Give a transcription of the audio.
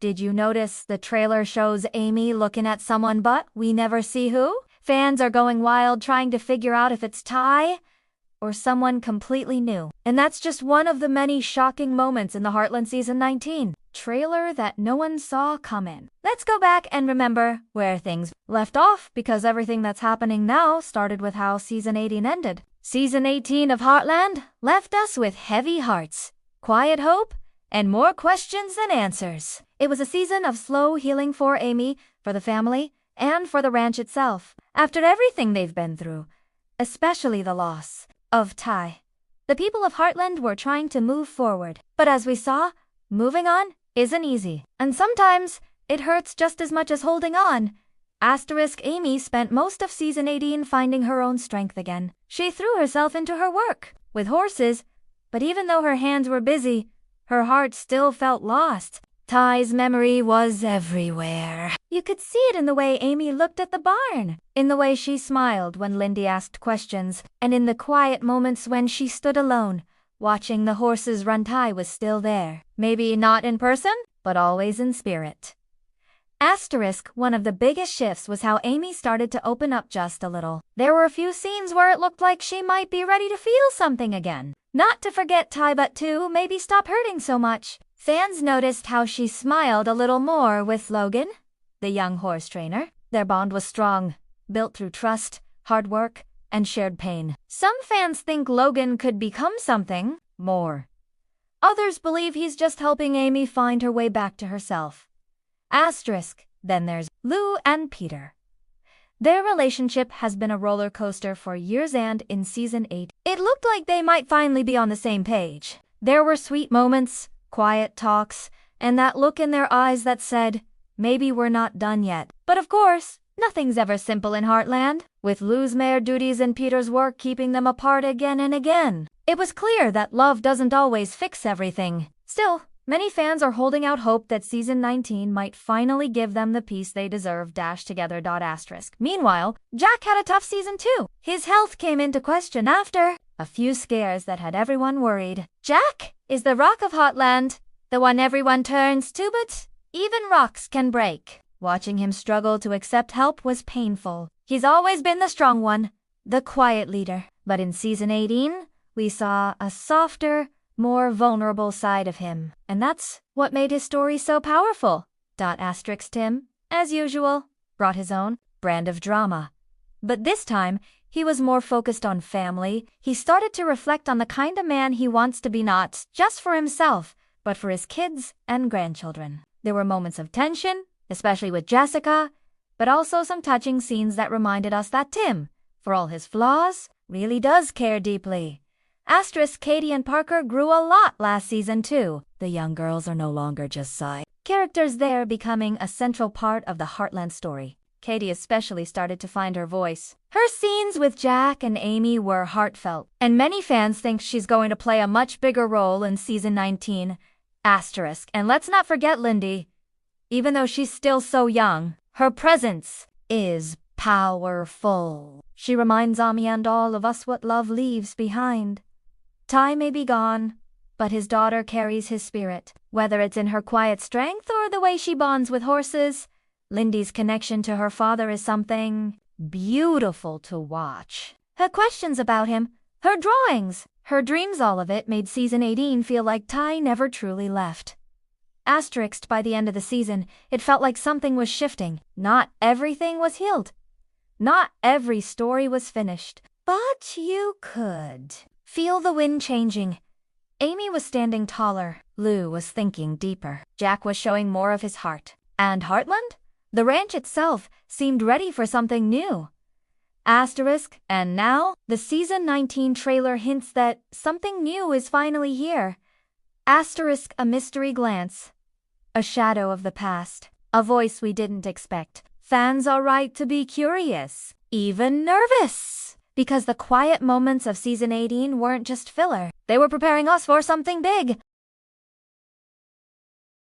Did you notice the trailer shows Amy looking at someone but we never see who? Fans are going wild trying to figure out if it's Ty or someone completely new. And that's just one of the many shocking moments in the Heartland Season 19 trailer that no one saw coming. Let's go back and remember where things left off, because everything that's happening now started with how Season 18 ended. Season 18 of Heartland left us with heavy hearts, quiet hope, and more questions than answers. It was a season of slow healing for Amy, for the family, and for the ranch itself. After everything they've been through, especially the loss of Ty, the people of Heartland were trying to move forward. But as we saw, moving on isn't easy. And sometimes it hurts just as much as holding on. Amy spent most of Season 18 finding her own strength again. She threw herself into her work with horses, but even though her hands were busy, her heart still felt lost. Ty's memory was everywhere. You could see it in the way Amy looked at the barn, in the way she smiled when Lindy asked questions, and in the quiet moments when she stood alone, watching the horses run. Ty was still there. Maybe not in person, but always in spirit. One of the biggest shifts was how Amy started to open up just a little. There were a few scenes where it looked like she might be ready to feel something again. Not to forget Ty, but to maybe stop hurting so much. Fans noticed how she smiled a little more with Logan, the young horse trainer. Their bond was strong, built through trust, hard work, and shared pain. Some fans think Logan could become something more. Others believe he's just helping Amy find her way back to herself. Then there's Lou and Peter. Their relationship has been a roller coaster for years, and in Season 8, it looked like they might finally be on the same page. There were sweet moments, quiet talks, and that look in their eyes that said, maybe we're not done yet. But of course, nothing's ever simple in Heartland, with Lou's mare duties and Peter's work keeping them apart again and again. It was clear that love doesn't always fix everything. Still, many fans are holding out hope that Season 19 might finally give them the peace they deserve. Together. Meanwhile, Jack had a tough season too. His health came into question after a few scares that had everyone worried. Jack is the rock of Heartland, the one everyone turns to, but even rocks can break. Watching him struggle to accept help was painful. He's always been the strong one, the quiet leader. But in Season 18, we saw a softer, more vulnerable side of him. And that's what made his story so powerful. Tim, as usual, brought his own brand of drama. But this time, he was more focused on family. He started to reflect on the kind of man he wants to be, not just for himself, but for his kids and grandchildren. There were moments of tension, especially with Jessica, but also some touching scenes that reminded us that Tim, for all his flaws, really does care deeply. Katie and Parker grew a lot last season too. The young girls are no longer just side characters, they're becoming a central part of the Heartland story. Katie especially started to find her voice. Her scenes with Jack and Amy were heartfelt, and many fans think she's going to play a much bigger role in Season 19. And let's not forget Lindy. Even though she's still so young, her presence is powerful. She reminds Ami and all of us what love leaves behind. Ty may be gone, but his daughter carries his spirit. Whether it's in her quiet strength or the way she bonds with horses, Lindy's connection to her father is something beautiful to watch. Her questions about him, her drawings, her dreams, all of it made Season 18 feel like Ty never truly left. By the end of the season, it felt like something was shifting. Not everything was healed. Not every story was finished. But you could feel the wind changing. Amy was standing taller. Lou was thinking deeper. Jack was showing more of his heart. And Heartland? The ranch itself seemed ready for something new. And now, the Season 19 trailer hints that something new is finally here. A mystery glance. A shadow of the past. A voice we didn't expect. Fans are right to be curious, even nervous. Because the quiet moments of Season 18 weren't just filler. They were preparing us for something big.